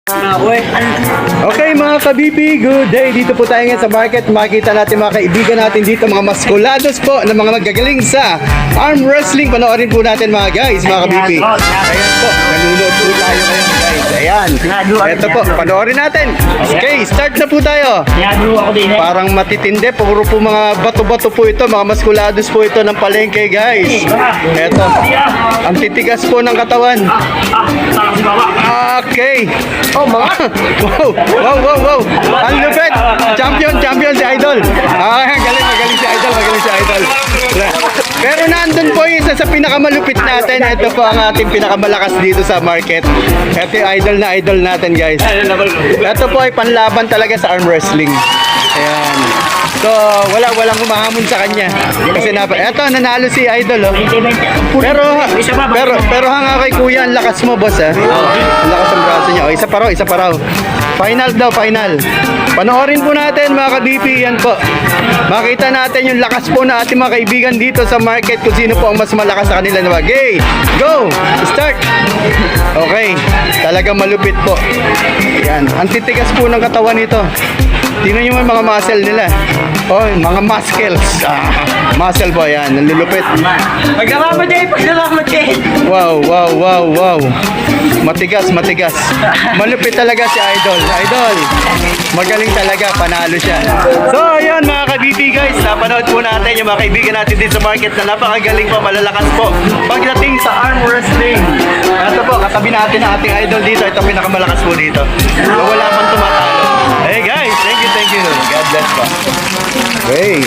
Okay mga ka-BP, good day. Dito po tayo ngayon sa market. Makikita natin mga kaibigan natin dito, mga maskulados po na mga magagaling sa arm wrestling. Panoorin po natin mga guys, mga ka-BP. Ayan po, nanonood po tayo ngayon guys. Ayan, ito po, panoorin natin. Okay, start na po tayo. Parang matitindi, puro po mga bato-bato po ito, mga maskulados po ito ng palengke guys. Ito, ang titigas po ng katawan. Okay. Oh, mga. Wow. Ang lupit. Champion si Idol. Magaling si Idol. Pero nandun po yung isa sa pinakamalupit natin. Ito po ang ating pinakamalakas dito sa market. Ito yung idol natin guys. Ito po ay panlaban talaga sa arm wrestling. Ayan. So, walang humahamon sa kanya. Kasi eto, nanalo si Idol, oh. Pero hanga kay Kuya, ang lakas mo, boss, ah. Ang lakas ng braso niya. Oh, isa pa raw. Final daw, final. Panoorin po natin, mga ka-BP, yan po. Makita natin yung lakas po na ating mga kaibigan dito sa market kung sino po ang mas malakas sa kanila. Okay, go! Start! Okay, talagang malupit po. Yan, ang titigas po ng katawan nito. Tingnan nyo mga muscle nila. Oh, mga muscles. Muscle po yan, nalulupit. Wow. Matigas. Malupit talaga si Idol. Magaling talaga, panalo siya. So, ayun mga ka-BP guys, napanood po natin yung mga kaibigan natin dito sa market na napakagaling po, malalakas po pagdating sa arm wrestling. Ito po, katabi natin ang ating Idol dito. Ito pinakamalakas po dito. So, wala pang tumatalo. Hey guys, thank you. God bless po. Okay.